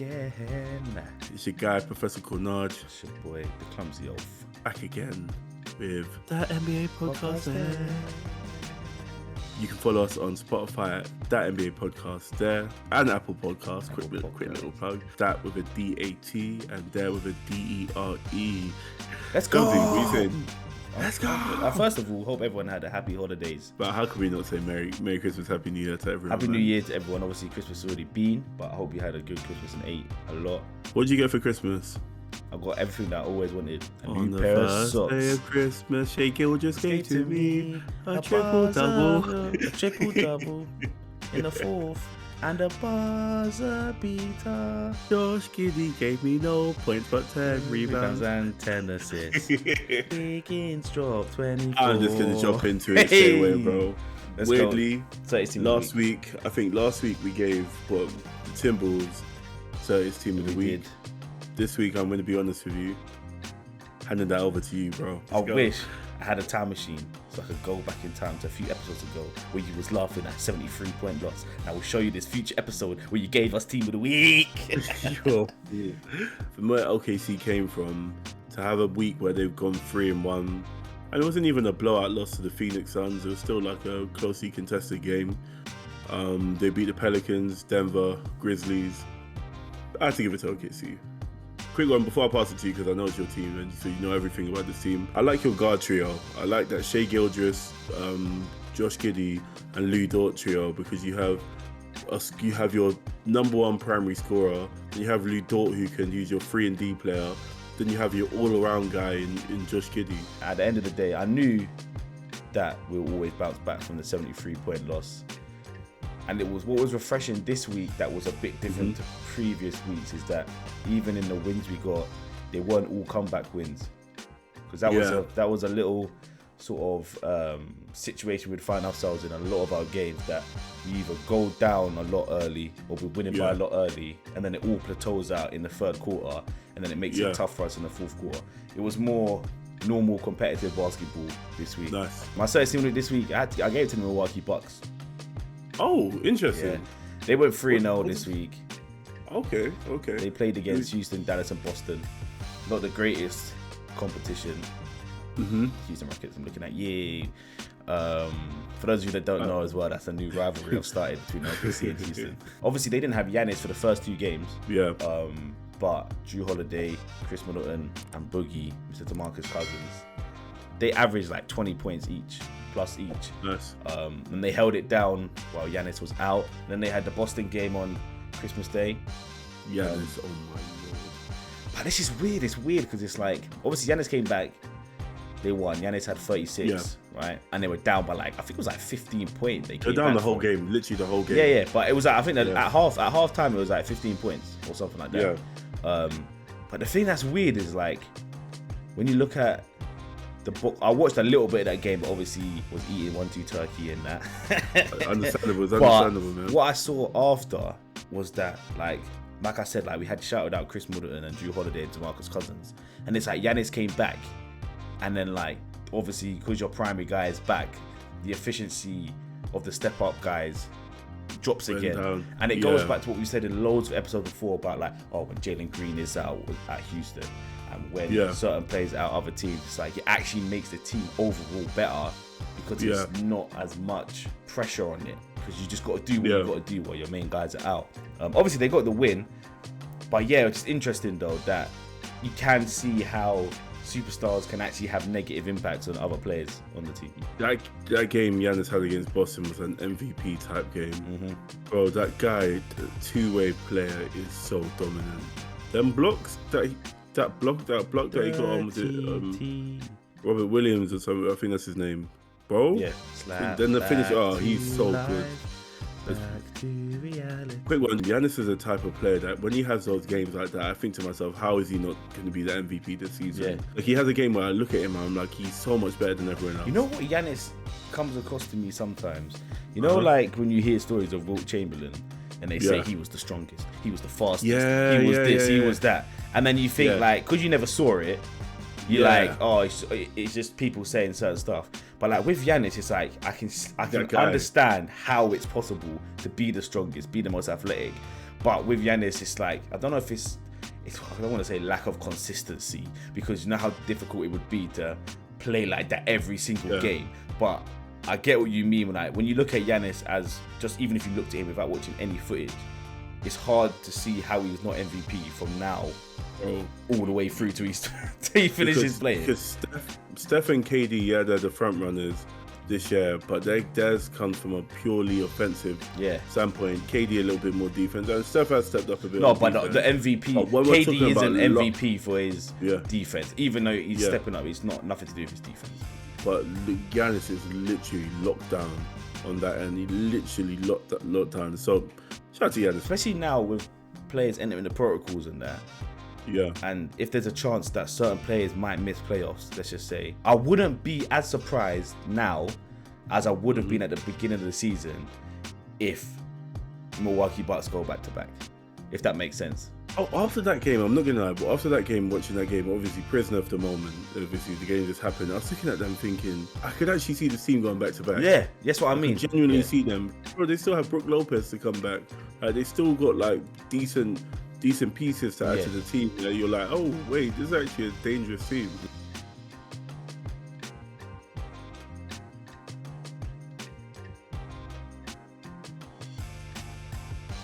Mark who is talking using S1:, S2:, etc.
S1: again.
S2: It's your guy, Professor Cornage.
S1: It's your boy, the Clumsy Elf.
S2: Back again with That NBA Podcast. You can follow us on Spotify at That NBA Podcast there, and Apple Podcasts. Quick little plug. That with a D-A-T and there with a D-E-R-E.
S1: Let's go.
S2: Let's go.
S1: First of all, hope everyone had a happy holidays.
S2: But how can we not say Merry Christmas, Happy New Year to everyone?
S1: Happy New Year to everyone. Obviously, Christmas has already been, but I hope you had a good Christmas and ate a lot.
S2: What did you get for Christmas?
S1: I got everything that I always wanted.
S2: On the first day of Christmas, Shea Gill just gave to me a triple-double.
S1: A triple-double in the fourth. And a buzzer beater.
S2: Josh Giddey gave me no points but 10 rebounds
S1: and 10 assists. Higgins dropped 24.
S2: I'm just going to jump into it straight away, bro.
S1: Let's
S2: Weirdly,
S1: go.
S2: last week we gave the Timberwolves Certiest Team of the Week. This week, I'm going to be honest with you. Handing that over to you, bro.
S1: I wish I had a time machine so I could go back in time to a few episodes ago where you was laughing at 73-point loss. And I will show you this future episode where you gave us Team of the Week.
S2: Yo. Yeah. From where OKC came from, to have a week where they've gone 3-1, and it wasn't even a blowout loss to the Phoenix Suns. It was still like a closely contested game. They beat the Pelicans, Denver, Grizzlies. I had to give it to OKC. Quick one before I pass it to you because I know it's your team and so you know everything about this team. I like your guard trio. I like that Shea Gildress, Josh Giddey and Lou Dort trio because you have your number one primary scorer, then you have Lou Dort who can use your 3-and-D player, then you have your all-around guy in Josh Giddey. At
S1: the end of the day, I knew that we'll always bounce back from the 73-point loss. And what was refreshing this week that was a bit different to previous weeks is that even in the wins we got, they weren't all comeback wins. Because that was a little sort of situation we'd find ourselves in a lot of our games that we either go down a lot early or we're winning by a lot early and then it all plateaus out in the third quarter and then it makes it tough for us in the fourth quarter. It was more normal competitive basketball this week.
S2: Nice.
S1: My first team this week, I gave it to the Milwaukee Bucks.
S2: Oh, interesting.
S1: Yeah. They went 3-0 this week.
S2: Okay.
S1: They played against Houston, Dallas, and Boston. Not the greatest competition. Houston Rockets, I'm looking at. Yay. For those of you that don't know as well, that's a new rivalry I've started between OKC and Houston. Obviously, they didn't have Giannis for the first two games.
S2: Yeah.
S1: But Drew Holiday, Chris Middleton, and Boogie, Mr. DeMarcus Cousins, they averaged like 20 points each. Plus each. Nice. And they held it down while Giannis was out. And then they had the Boston game on Christmas Day.
S2: Giannis, oh my lord.
S1: But this is weird. It's weird because it's like, obviously Giannis came back. They won. Giannis had 36, right? And they were down by like, I think it was like 15 points. They
S2: were down the whole game, literally the whole game.
S1: Yeah. But it was like, I think that at half time it was like 15 points or something like that. Yeah. But the thing that's weird is like, when you look at the book, I watched a little bit of that game, but obviously was eating 1-2 turkey and that.
S2: Understandable, man.
S1: What I saw after was that, like I said, like we had shouted out Chris Middleton and Drew Holiday and DeMarcus Cousins, and it's like Giannis came back, and then like obviously because your primary guy is back, the efficiency of the step up guys drops again, and it goes back to what we said in loads of episodes before about like, when Jalen Green is out at Houston. And when certain players out other teams, it's like it actually makes the team overall better because there's not as much pressure on it because you just got to do what you got to do while your main guys are out. Obviously, they got the win, but it's interesting though that you can see how superstars can actually have negative impacts on other players on the team.
S2: That game Giannis had against Boston was an MVP type game. Bro, that guy, the two-way player, is so dominant. Them blocks that block that he got on, was it Robert Williams or something? I think that's his name, bro. Yeah. Then the finish. He's so good. Quick one. Giannis is a type of player that when he has those games like that, I think to myself, how is he not going to be the MVP this season? Yeah. Like he has a game where I look at him and I'm like, he's so much better than everyone else.
S1: You know what Giannis comes across to me sometimes? You know, like when you hear stories of Wilt Chamberlain and they say he was the strongest, he was the fastest, he was this, he was that. And then you think like, because you never saw it, you're like, it's just people saying certain stuff. But like with Giannis, it's like I can understand how it's possible to be the strongest, be the most athletic, But with Giannis, it's like, I don't know if it's I don't want to say lack of consistency, because you know how difficult it would be to play like that every single game. But I get what you mean when you look at Giannis as just, even if you look at him without watching any footage, it's hard to see how he's not MVP from now all the way through to he finishes playing.
S2: Because Steph and KD, they're the front runners this year, but theirs comes from a purely offensive standpoint. KD a little bit more defense, and Steph has stepped up a bit.
S1: No, but the MVP, KD isn't MVP for his defense, even though he's stepping up. It's nothing to do with his defense.
S2: But Giannis is literally locked down on that end. He literally locked down. So shout out to Giannis,
S1: especially now with players entering the protocols and that.
S2: Yeah.
S1: And if there's a chance that certain players might miss playoffs, let's just say, I wouldn't be as surprised now as I would have been at the beginning of the season if Milwaukee Bucks go back to back. If that makes sense.
S2: Oh, after that game, I'm not gonna lie, but after that game, watching that game, obviously prisoner of the moment, obviously the game just happened. I was looking at them thinking, I could actually see the team going back to back.
S1: Yeah, that's what I mean.
S2: Genuinely see them. Bro, they still have Brook Lopez to come back. They still got like decent pieces to add to the team. You're like, oh wait, this is actually a dangerous team.